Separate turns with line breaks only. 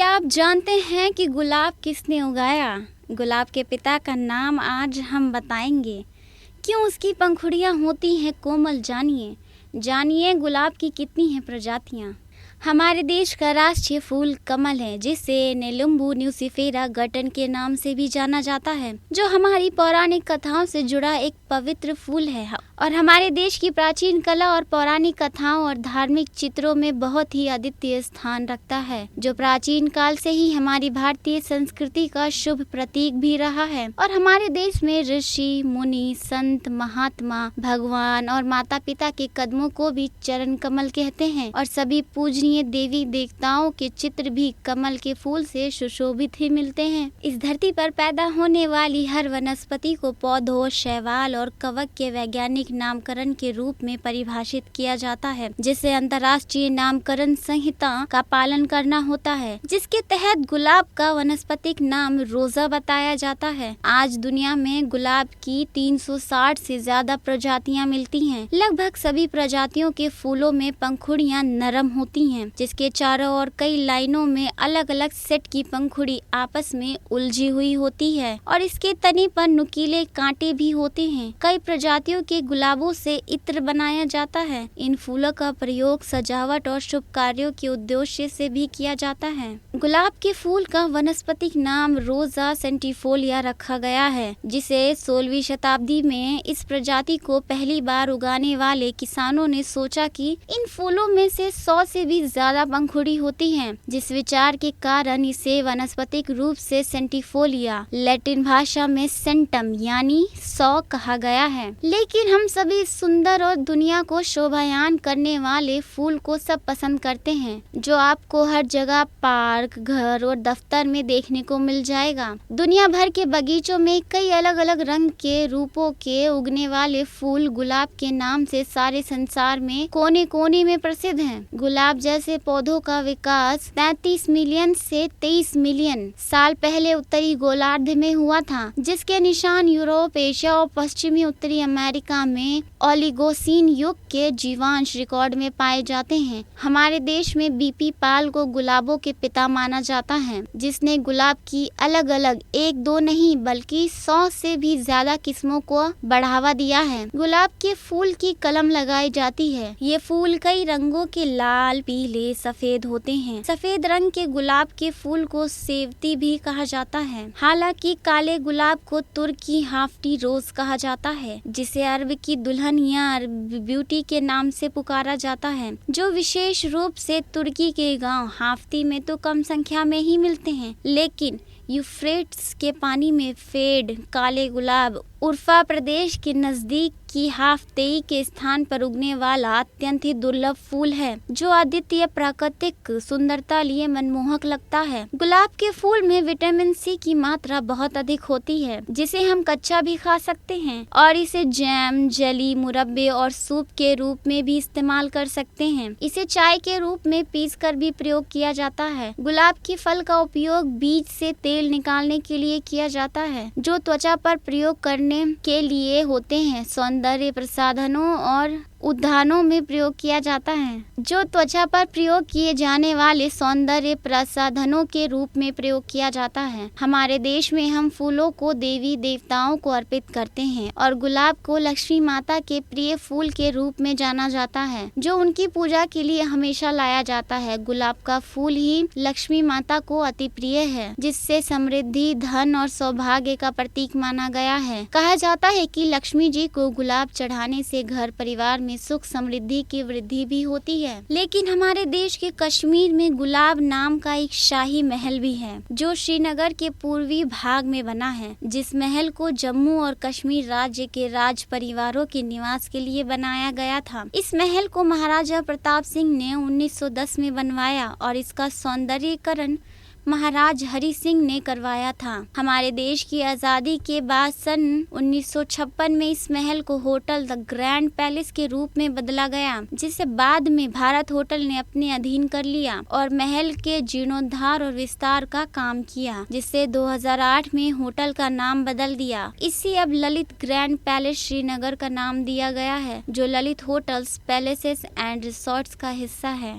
क्या आप जानते हैं कि गुलाब किसने उगाया? गुलाब के पिता का नाम आज हम बताएंगे। क्यों उसकी पंखुड़ियाँ होती हैं कोमल, जानिए। जानिए गुलाब की कितनी हैं प्रजातियाँ। हमारे देश का राष्ट्रीय फूल कमल है, जिसे नेलुम्बू न्यूसिफेरा गटन के नाम से भी जाना जाता है, जो हमारी पौराणिक कथाओं से जुड़ा एक पवित्र फूल है और हमारे देश की प्राचीन कला और पौराणिक कथाओं और धार्मिक चित्रों में बहुत ही अद्वितीय स्थान रखता है, जो प्राचीन काल से ही हमारी भारतीय संस्कृति का शुभ प्रतीक भी रहा है। और हमारे देश में ऋषि मुनि, संत, महात्मा, भगवान और माता पिता के कदमों को भी चरण कमल कहते हैं और सभी पूजनीय देवी देवताओं के चित्र भी कमल के फूल से सुशोभित ही मिलते हैं। इस धरती पर पैदा होने वाली हर वनस्पति को पौधों, शैवाल और कवक के वैज्ञानिक नामकरण के रूप में परिभाषित किया जाता है, जिसे अंतर्राष्ट्रीय नामकरण संहिता का पालन करना होता है, जिसके तहत गुलाब का वनस्पतिक नाम रोजा बताया जाता है। आज दुनिया में गुलाब की 360 से ज्यादा प्रजातियां मिलती हैं। लगभग सभी प्रजातियों के फूलों में पंखुड़ियां नरम होती हैं, जिसके चारों ओर कई लाइनों में अलग अलग सेट की पंखुड़ी आपस में उलझी हुई होती है और इसके तने पर नुकीले कांटे भी होते हैं। कई प्रजातियों के गुलाबों से इत्र बनाया जाता है। इन फूलों का प्रयोग सजावट और शुभ कार्यों के उद्देश्य से भी किया जाता है। गुलाब के फूल का वनस्पतिक नाम रोजा सेंटिफोलिया रखा गया है, जिसे 16वीं शताब्दी में इस प्रजाति को पहली बार उगाने वाले किसानों ने सोचा कि इन फूलों में से 100 से भी ज्यादा पंखुड़ी होती हैं, जिस विचार के कारण इसे वनस्पतिक रूप से सेंटिफोलिया, लैटिन भाषा में सेंटम यानी 100 कहा गया है। लेकिन हम सभी सुंदर और दुनिया को शोभायान करने वाले फूल को सब पसंद करते हैं, जो आपको हर जगह पार्क, घर और दफ्तर में देखने को मिल जाएगा। दुनिया भर के बगीचों में कई अलग अलग रंग के रूपों के उगने वाले फूल गुलाब के नाम से सारे संसार में कोने कोने में प्रसिद्ध हैं। गुलाब जैसे पौधों का विकास 33 मिलियन से 23 मिलियन साल पहले उत्तरी गोलार्ध में हुआ था, जिसके निशान यूरोप, एशिया और पश्चिमी उत्तरी अमेरिका में ओलिगोसीन युग के जीवांश रिकॉर्ड में पाए जाते हैं। हमारे देश में बीपी पाल को गुलाबों के पिता माना जाता है, जिसने गुलाब की अलग अलग एक दो नहीं बल्कि 100 से भी ज्यादा किस्मों को बढ़ावा दिया है। गुलाब के फूल की कलम लगाई जाती है। ये फूल कई रंगों के लाल, पीले, सफेद होते हैं। सफेद रंग के गुलाब के फूल को सेवती भी कहा जाता है। हालांकि काले गुलाब को तुर्की हाफ्टी रोज कहा जाता है, जिसे अरब की दुल्हन या अरब ब्यूटी के नाम से पुकारा जाता है, जो विशेष रूप से तुर्की के गांव हाफ्ती में तो कम संख्या में ही मिलते हैं, लेकिन यूफ्रेट्स के पानी में फेड काले गुलाब उर्फा प्रदेश के नजदीक की हाफ्तेई के स्थान पर उगने वाला अत्यंत ही दुर्लभ फूल है, जो अद्वितीय प्राकृतिक सुंदरता लिए मनमोहक लगता है। गुलाब के फूल में विटामिन सी की मात्रा बहुत अधिक होती है, जिसे हम कच्चा भी खा सकते हैं और इसे जैम, जेली, मुरब्बे और सूप के रूप में भी इस्तेमाल कर सकते हैं। इसे चाय के रूप में पीसकर भी प्रयोग किया जाता है। गुलाब के फल का उपयोग बीज से तेल निकालने के लिए किया जाता है, जो त्वचा पर प्रयोग करने के लिए होते हैं। सौंदर्य प्रसाधनों और उद्यानों में प्रयोग किया जाता है, जो त्वचा पर प्रयोग किए जाने वाले सौंदर्य प्रसाधनों के रूप में प्रयोग किया जाता है। हमारे देश में हम फूलों को देवी देवताओं को अर्पित करते हैं और गुलाब को लक्ष्मी माता के प्रिय फूल के रूप में जाना जाता है, जो उनकी पूजा के लिए हमेशा लाया जाता है। गुलाब का फूल ही लक्ष्मी माता को अति प्रिय है, जिससे समृद्धि, धन और सौभाग्य का प्रतीक माना गया है। कहा जाता है कि लक्ष्मी जी को गुलाब चढ़ाने से घर परिवार में सुख समृद्धि की वृद्धि भी होती है। लेकिन हमारे देश के कश्मीर में गुलाब नाम का एक शाही महल भी है, जो श्रीनगर के पूर्वी भाग में बना है, जिस महल को जम्मू और कश्मीर राज्य के राज परिवारों के निवास के लिए बनाया गया था। इस महल को महाराजा प्रताप सिंह ने 1910 में बनवाया और इसका सौंदर्यीकरण महाराज हरि सिंह ने करवाया था। हमारे देश की आज़ादी के बाद सन 1956 में इस महल को होटल द ग्रैंड पैलेस के रूप में बदला गया, जिसे बाद में भारत होटल ने अपने अधीन कर लिया और महल के जीर्णोद्धार और विस्तार का काम किया, जिससे 2008 में होटल का नाम बदल दिया। इसे अब ललित ग्रैंड पैलेस श्रीनगर का नाम दिया गया है, जो Lalit hotels, palaces and resorts का हिस्सा है।